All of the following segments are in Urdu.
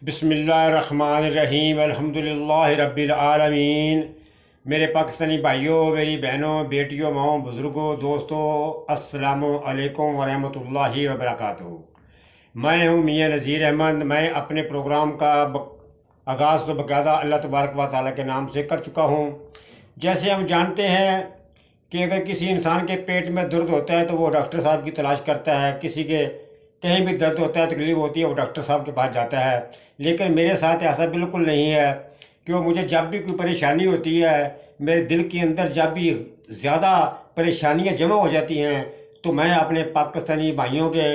بسم اللہ الرحمن الرحیم الحمدللہ رب العالمین۔ میرے پاکستانی بھائیوں، میری بہنوں، بیٹیوں، ماؤں، بزرگوں، دوستوں، السلام علیکم ورحمۃ اللہ وبرکاتہ۔ میں ہوں میاں نذیر احمد۔ میں اپنے پروگرام کا آغاز تو باقاعدہ اللہ تبارک و تعالیٰ کے نام سے کر چکا ہوں۔ جیسے ہم جانتے ہیں کہ اگر کسی انسان کے پیٹ میں درد ہوتا ہے تو وہ ڈاکٹر صاحب کی تلاش کرتا ہے، کسی کے کہیں بھی درد ہوتا ہے، تکلیف ہوتی ہے، وہ ڈاکٹر صاحب کے پاس جاتا ہے۔ لیکن میرے ساتھ ایسا بالکل نہیں ہے، کہ مجھے جب بھی کوئی پریشانی ہوتی ہے، میرے دل کے اندر جب بھی زیادہ پریشانیاں جمع ہو جاتی ہیں تو میں اپنے پاکستانی بھائیوں کے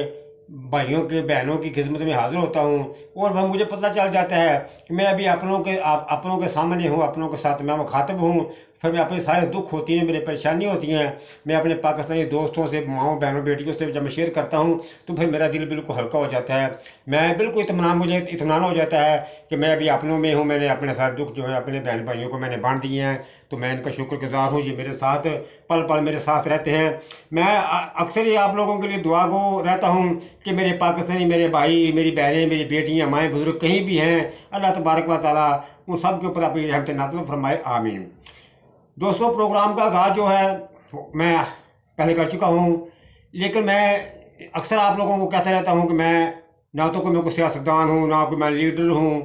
بہنوں کی خدمت میں حاضر ہوتا ہوں، اور وہ مجھے پتہ چل جاتا ہے کہ میں ابھی اپنوں کے سامنے ہوں، اپنوں کے ساتھ میں مخاطب ہوں۔ پھر میں اپنے سارے دکھ ہوتی ہیں، میری پریشانی ہوتی ہیں، میں اپنے پاکستانی دوستوں سے، ماؤں بہنوں بیٹیوں سے جب میں شیئر کرتا ہوں تو پھر میرا دل بالکل ہلکا ہو جاتا ہے۔ میں بالکل مجھے اطمینان ہو جاتا ہے کہ میں ابھی اپنوں میں ہوں، میں نے اپنے سارے دکھ جو ہے اپنے بہن بھائیوں کو میں نے بانٹ دیے ہیں، تو میں ان کا شکر گزار ہوں۔ یہ میرے ساتھ پل پل میرے ساتھ رہتے ہیں۔ میں اکثر ہی آپ لوگوں کے لیے دعا گو رہتا ہوں کہ میرے پاکستانی، میرے بھائی، میری بہنیں، میری بیٹیاں، مائیں، بزرگ کہیں بھی ہیں، اللہ تبارک و تعالیٰ ان سب کے اوپر اپنی رحمت نازل فرمائے، آمین۔ دوستوں، پروگرام کا آغاز جو ہے میں پہلے کر چکا ہوں، لیکن میں اکثر آپ لوگوں کو کہتا رہتا ہوں کہ میں نہ تو کوئی سیاستدان ہوں، نہ کوئی میں لیڈر ہوں،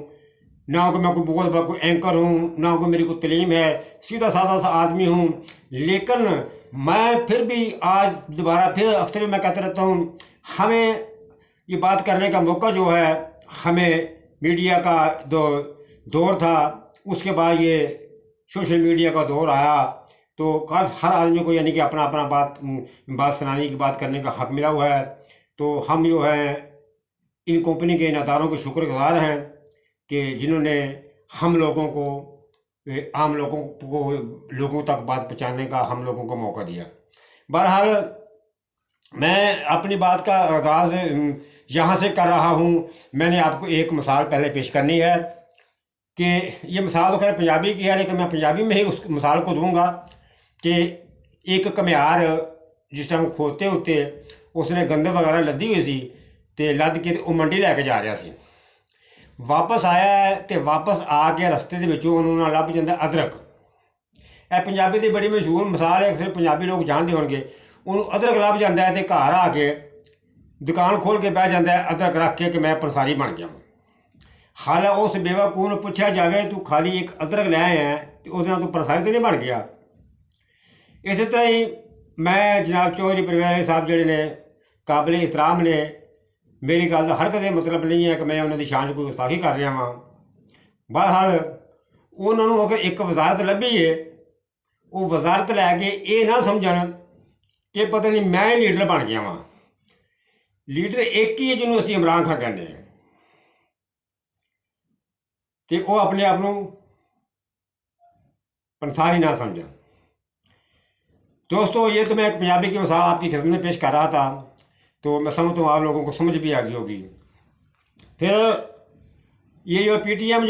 نہ کوئی میں کوئی بہت بڑا کوئی اینکر ہوں، نہ کوئی میری کوئی تعلیم ہے، سیدھا سادہ سا آدمی ہوں۔ لیکن میں پھر بھی آج دوبارہ پھر اکثر میں کہتا رہتا ہوں، ہمیں یہ بات کرنے کا موقع جو ہے، ہمیں میڈیا کا دور تھا، اس کے بعد یہ سوشل میڈیا کا دور آیا، تو ہر آدمی کو یعنی کہ اپنا اپنا بات سنانے کی، بات کرنے کا حق ملا ہوا ہے۔ تو ہم جو ہیں ان کمپنی کے ان اداروں کے شکر گزار ہیں کہ جنہوں نے ہم لوگوں کو، عام لوگوں تک بات پہنچانے کا ہم لوگوں کو موقع دیا۔ بہرحال میں اپنی بات کا آغاز یہاں سے کر رہا ہوں۔ میں نے آپ کو ایک مثال پہلے پیش کرنی ہے کہ یہ مثال تو خیر پنجابی کی ہے، لیکن میں پنجابی میں ہی اس مثال کو دوں گا کہ ایک کمیار جس ٹائم کھوتے ہوتے اس نے گندے وغیرہ لدی ہوئی سی، تے لد کے وہ منڈی لے کے جا رہا سی۔ واپس آیا ہے تے واپس آ کے رستے دے وچوں انہوں نے لب جاتا ادرک۔ یہ پنجابی دی بڑی مشہور مثال ہے، اکثر پنجابی لوگ جانتے ہون گے۔ انہوں ادرک لب جاتا ہے تے گھر آ کے دکان کھول کے بہ جاتا ہے ادرک رکھ کے کہ میں پنساری بن گیا ہوں۔ حالانکہ اس بیوقوف نے پوچھا جاوے تو خالی ایک ادرک لے آئے ہیں تو اس پنساری تو نہیں بن گیا۔ اسی طرح ہی میں جناب چودھری پرویز صاحب جڑے نے قابل احترام نے، میری گل کا ہر کدے مطلب نہیں ہے کہ میں انہوں کی شان کو گستاخی کر رہا ہاں۔ بہرحال انہوں نے اگر ایک وزارت لبھی ہے، وہ وزارت لے کے یہ نہ سمجھن کہ پتہ نہیں میں لیڈر بن گیا ہاں۔ لیڈر ایک ہی ہے جنہوں اسی عمران خان کہنے ہیں، کہ وہ اپنے آپ کو پنساری نہ سمجھا۔ دوستو، یہ تو میں ایک پنجابی کی مثال آپ کی خدمت میں پیش کر رہا تھا، تو میں سمجھتا ہوں آپ لوگوں کو سمجھ بھی آ گئی ہوگی۔ پھر یہ جو پی ٹی ایم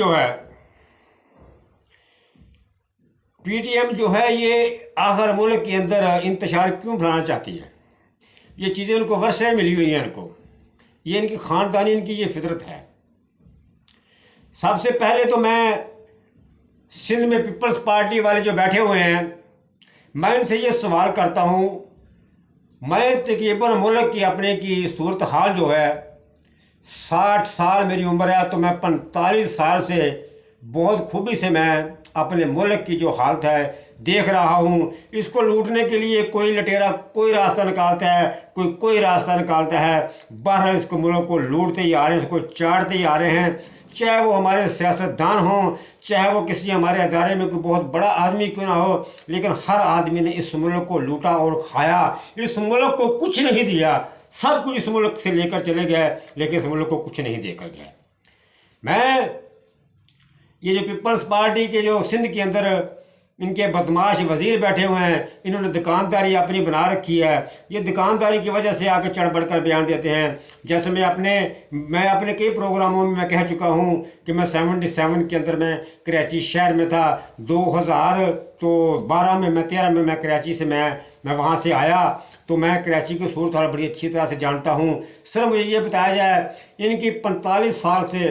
جو ہے یہ آخر ملک کے اندر انتشار کیوں بنانا چاہتی ہے؟ یہ چیزیں ان کو ورثے ملی ہوئی ہیں، ان کو یہ ان کی خاندانی، ان کی یہ فطرت ہے۔ سب سے پہلے تو میں سندھ میں پیپلز پارٹی والے جو بیٹھے ہوئے ہیں، میں ان سے یہ سوال کرتا ہوں، میں تقریباً ملک کی اپنے کی صورتحال جو ہے، 60 سال میری عمر ہے، تو میں 45 سال سے بہت خوبی سے میں اپنے ملک کی جو حالت ہے دیکھ رہا ہوں۔ اس کو لوٹنے کے لیے کوئی لٹیرا کوئی راستہ نکالتا ہے، کوئی راستہ نکالتا ہے۔ بہرحال اس کو ملک کو لوٹتے ہی آ رہے ہیں، اس کو چاٹتے ہی آ رہے ہیں، چاہے وہ ہمارے سیاستدان ہوں، چاہے وہ کسی ہمارے ادارے میں کوئی بہت بڑا آدمی کیوں نہ ہو، لیکن ہر آدمی نے اس ملک کو لوٹا اور کھایا۔ اس ملک کو کچھ نہیں دیا، سب کچھ اس ملک سے لے کر چلے گئے، لیکن اس ملک کو کچھ نہیں دے کر گئے۔ میں یہ جو پیپلز پارٹی کے جو سندھ کے اندر ان کے بدماش وزیر بیٹھے ہوئے ہیں، انہوں نے دکانداری اپنی بنا رکھی ہے۔ یہ دکانداری کی وجہ سے آ کے چڑھ بڑھ کر بیان دیتے ہیں۔ جیسے میں اپنے کئی پروگراموں میں کہہ چکا ہوں کہ میں 77 کے اندر میں کراچی شہر میں تھا، 2012 میں 13 میں کراچی سے میں وہاں سے آیا، تو میں کراچی کی صورتحال بڑی اچھی طرح سے جانتا ہوں۔ سر مجھے یہ بتایا جائے، ان کی 45 سال سے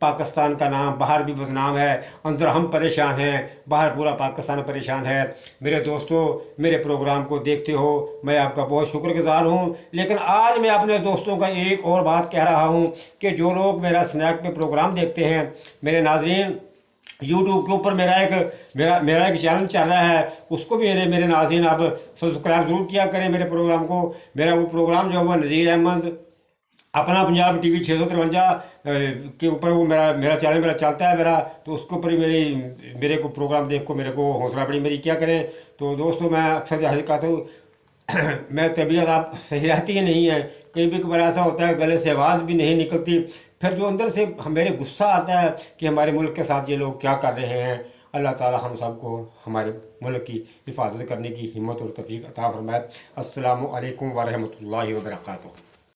پاکستان کا نام باہر بھی بدنام ہے، اندر ہم پریشان ہیں، باہر پورا پاکستان پریشان ہے۔ میرے دوستو، میرے پروگرام کو دیکھتے ہو، میں آپ کا بہت شکر گزار ہوں۔ لیکن آج میں اپنے دوستوں کا ایک اور بات کہہ رہا ہوں کہ جو لوگ میرا اسنیک پہ پروگرام دیکھتے ہیں، میرے ناظرین، یوٹیوب کے اوپر میرا ایک چینل چل رہا ہے، اس کو بھی میرے ناظرین آپ سبسکرائب ضرور کیا کریں میرے پروگرام کو۔ میرا وہ پروگرام جو ہے وہ نذیر احمد اپنا پنجاب ٹی وی 653 کے اوپر وہ میرا چینل چلتا ہے تو اس کے اوپر ہی میرے کو پروگرام دیکھ کو میرے کو حوصلہ بڑی میری کیا کریں۔ تو دوستوں، میں اکثر جیسے کہتا ہوں میں طبیعت آپ صحیح رہتی ہی نہیں ہے، کئی بھی بار ایسا ہوتا ہے گلے سے آواز بھی نہیں نکلتی، پھر جو اندر سے میرے غصہ آتا ہے کہ ہمارے ملک کے ساتھ یہ لوگ کیا کر رہے ہیں۔ اللہ تعالی ہم سب کو ہمارے ملک کی حفاظت کرنے کی ہمت اور توفیق عطا فرمائے۔ السلام علیکم ورحمۃ اللہ وبرکاتہ۔